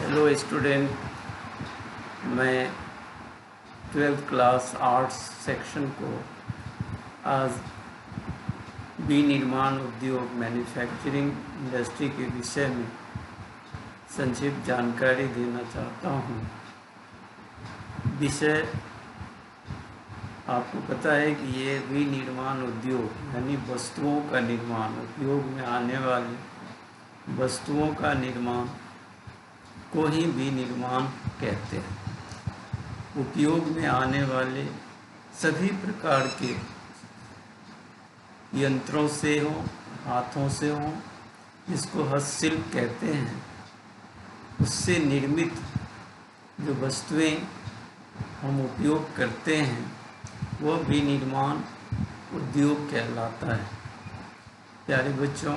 Hello student, मैं 12th class arts section को आज विनिर्माण उद्योग मैन्युफैक्चरिंग इंडस्ट्री के विषय में संक्षिप्त जानकारी देना चाहता हूँ। विषय आपको पता है कि ये विनिर्माण उद्योग यानी वस्तुओं का निर्माण, उपयोग में आने वाली वस्तुओं का निर्माण को ही विनिर्माण कहते हैं। उपयोग में आने वाले सभी प्रकार के यंत्रों से हो, हाथों से हो, जिसको हस्तशिल्प कहते हैं, उससे निर्मित जो वस्तुएं हम उपयोग करते हैं वह विनिर्माण उद्योग कहलाता है। प्यारे बच्चों,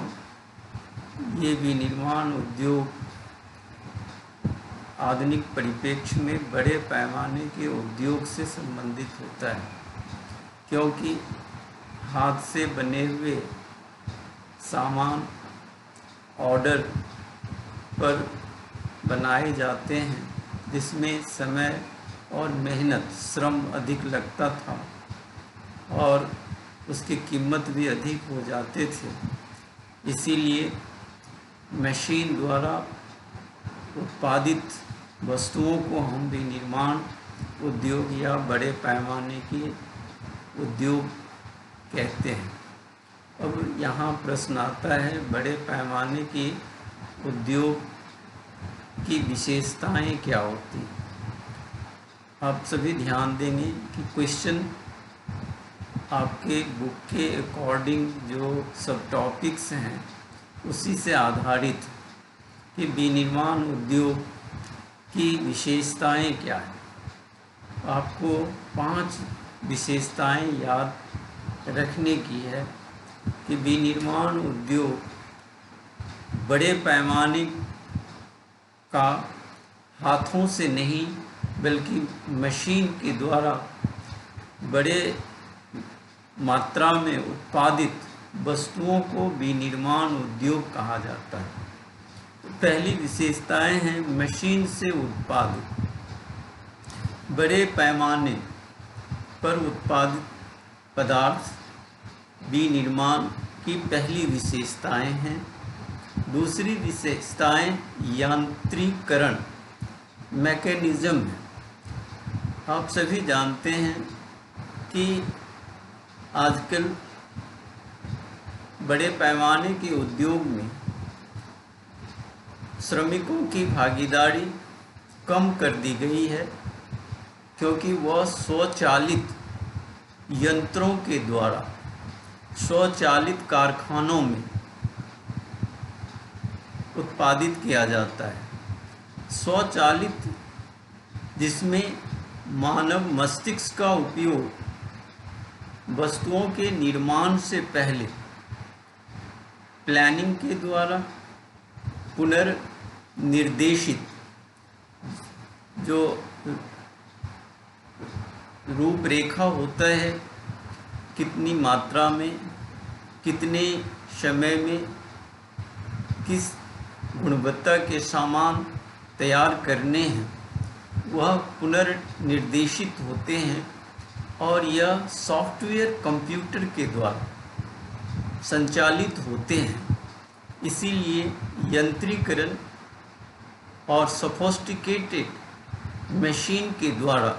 ये विनिर्माण उद्योग आधुनिक परिप्रेक्ष्य में बड़े पैमाने के उद्योग से संबंधित होता है, क्योंकि हाथ से बने हुए सामान ऑर्डर पर बनाए जाते हैं, जिसमें समय और मेहनत, श्रम अधिक लगता था और उसकी कीमत भी अधिक हो जाते थे। इसीलिए मशीन द्वारा उत्पादित वस्तुओं को हम विनिर्माण उद्योग या बड़े पैमाने के उद्योग कहते हैं। अब यहाँ प्रश्न आता है, बड़े पैमाने के उद्योग की विशेषताएं क्या होती हैं। आप सभी ध्यान देंगे कि क्वेश्चन आपके बुक के अकॉर्डिंग जो सब टॉपिक्स हैं उसी से आधारित कि विनिर्माण उद्योग की विशेषताएं क्या हैं। आपको 5 विशेषताएं याद रखने की है कि विनिर्माण उद्योग बड़े पैमाने का हाथों से नहीं बल्कि मशीन के द्वारा बड़े मात्रा में उत्पादित वस्तुओं को विनिर्माण उद्योग कहा जाता है। पहली विशेषताएं हैं मशीन से उत्पादित। बड़े पैमाने पर उत्पादित पदार्थ विनिर्माण की पहली विशेषताएं हैं। दूसरी विशेषताएं यांत्रिकरण, मैकेनिज्म है। आप सभी जानते हैं कि आजकल बड़े पैमाने के उद्योग में श्रमिकों की भागीदारी कम कर दी गई है, क्योंकि वह स्वचालित यंत्रों के द्वारा स्वचालित कारखानों में उत्पादित किया जाता है। स्वचालित, जिसमें मानव मस्तिष्क का उपयोग वस्तुओं के निर्माण से पहले प्लानिंग के द्वारा पुनर्निर्देशित जो रूपरेखा होता है, कितनी मात्रा में, कितने समय में, किस गुणवत्ता के सामान तैयार करने हैं, वह पुनर्निर्देशित होते हैं और यह सॉफ्टवेयर कंप्यूटर के द्वारा संचालित होते हैं। इसीलिए यंत्रीकरण और सोफिस्टिकेटेड मशीन के द्वारा,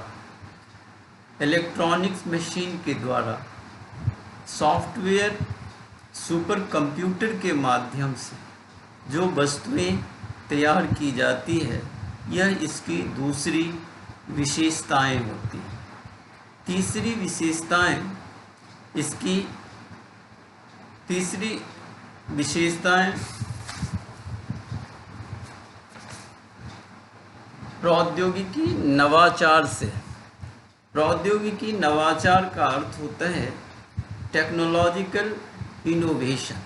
इलेक्ट्रॉनिक्स मशीन के द्वारा, सॉफ्टवेयर सुपर कंप्यूटर के माध्यम से जो वस्तुएं तैयार की जाती है, यह इसकी दूसरी विशेषताएं होती हैं। तीसरी विशेषताएं प्रौद्योगिकी नवाचार से। प्रौद्योगिकी नवाचार का अर्थ होता है technological innovation.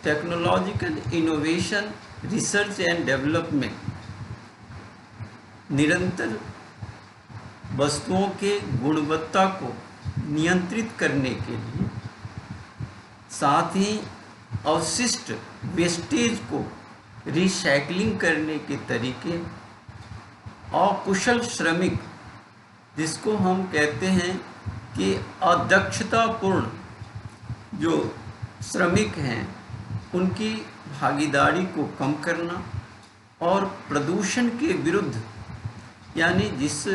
Technological innovation, research and development, निरंतर वस्तुओं के गुणवत्ता को नियंत्रित करने के लिए, साथ ही अवशिष्ट वेस्टेज को रिसाइकलिंग करने के तरीके, अकुशल श्रमिक जिसको हम कहते हैं कि अदक्षतापूर्ण जो श्रमिक हैं उनकी भागीदारी को कम करना, और प्रदूषण के विरुद्ध यानी जिस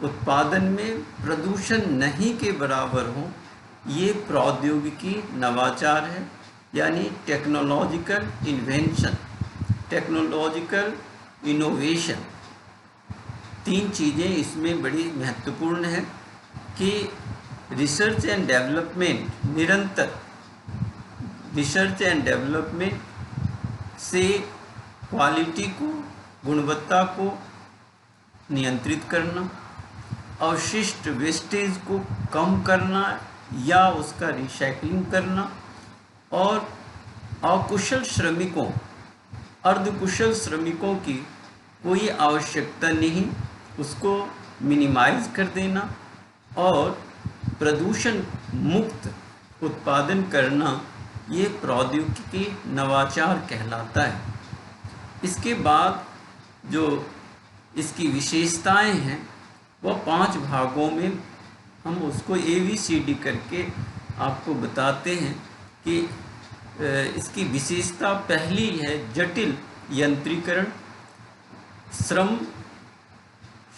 उत्पादन में प्रदूषण नहीं के बराबर हो, ये प्रौद्योगिकी नवाचार है, यानी टेक्नोलॉजिकल इन्वेंशन, टेक्नोलॉजिकल इनोवेशन। 3 चीज़ें इसमें बड़ी महत्वपूर्ण है कि रिसर्च एंड डेवलपमेंट, निरंतर रिसर्च एंड डेवलपमेंट से क्वालिटी को, गुणवत्ता को नियंत्रित करना, अवशिष्ट वेस्टेज को कम करना या उसका रिसाइकलिंग करना, और अकुशल श्रमिकों, अर्धकुशल श्रमिकों की कोई आवश्यकता नहीं, उसको मिनिमाइज कर देना और प्रदूषण मुक्त उत्पादन करना, ये प्रौद्योगिकी नवाचार कहलाता है। इसके बाद जो इसकी विशेषताएं हैं वह 5 भागों में हम उसको ABCD करके आपको बताते हैं कि इसकी विशेषता पहली है जटिल यंत्रीकरण, श्रम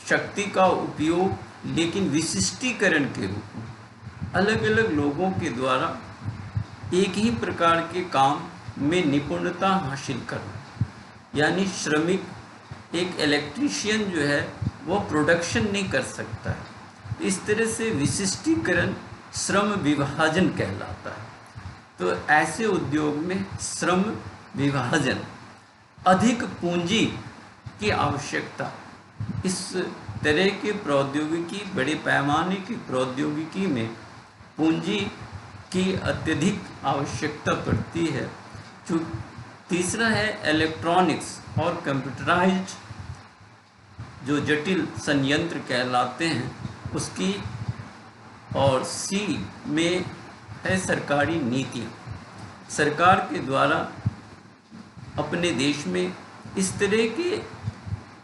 शक्ति का उपयोग लेकिन विशिष्टीकरण के रूप में, अलग अलग लोगों के द्वारा एक ही प्रकार के काम में निपुणता हासिल करना, यानी श्रमिक, एक इलेक्ट्रीशियन जो है वो प्रोडक्शन नहीं कर सकता है। इस तरह से विशिष्टीकरण श्रम विभाजन कहलाता है। तो ऐसे उद्योग में श्रम विभाजन, अधिक पूंजी की आवश्यकता, इस तरह के प्रौद्योगिकी, बड़े पैमाने की प्रौद्योगिकी में पूंजी की अत्यधिक आवश्यकता पड़ती है। तीसरा है इलेक्ट्रॉनिक्स और कंप्यूटराइज्ड जो जटिल संयंत्र कहलाते हैं उसकी, और C में है सरकारी नीतियाँ। सरकार के द्वारा अपने देश में इस तरह के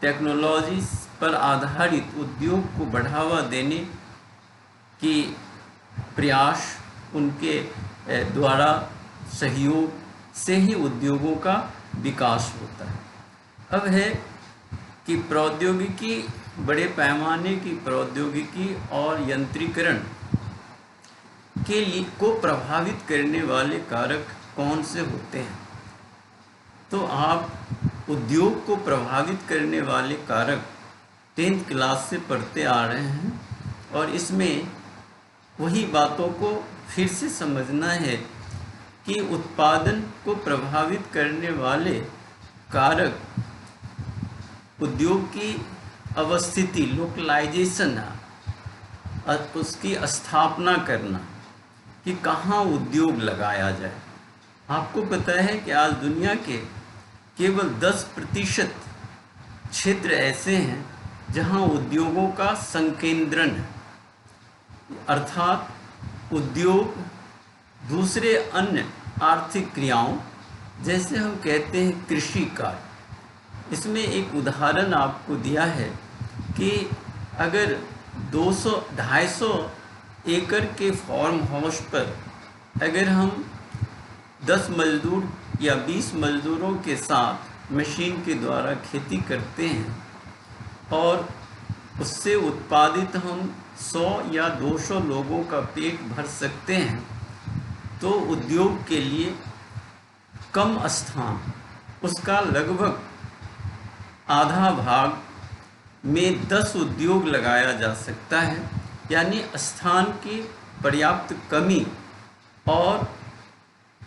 टेक्नोलॉजी पर आधारित उद्योग को बढ़ावा देने की प्रयास, उनके द्वारा सहयोग से ही उद्योगों का विकास होता है। अब है कि प्रौद्योगिकी, बड़े पैमाने की प्रौद्योगिकी और यंत्रीकरण के लिए को प्रभावित करने वाले कारक कौन से होते हैं। तो आप उद्योग को प्रभावित करने वाले कारक 10th क्लास से पढ़ते आ रहे हैं, और इसमें वही बातों को फिर से समझना है कि उत्पादन को प्रभावित करने वाले कारक उद्योग की अवस्थिति, लोकलाइजेशन है, उसकी स्थापना करना कि कहाँ उद्योग लगाया जाए। आपको पता है कि आज दुनिया के केवल 10% क्षेत्र ऐसे हैं जहाँ उद्योगों का संकेंद्रण है, अर्थात उद्योग दूसरे अन्य आर्थिक क्रियाओं, जैसे हम कहते हैं कृषि कार्य। इसमें एक उदाहरण आपको दिया है कि अगर 200-250 एकड़ के फार्म हाउस पर अगर हम 10 मजदूर या 20 मजदूरों के साथ मशीन के द्वारा खेती करते हैं और उससे उत्पादित हम 100 या 200 लोगों का पेट भर सकते हैं, तो उद्योग के लिए कम स्थान, उसका लगभग आधा भाग में 10 उद्योग लगाया जा सकता है। यानी स्थान की पर्याप्त कमी और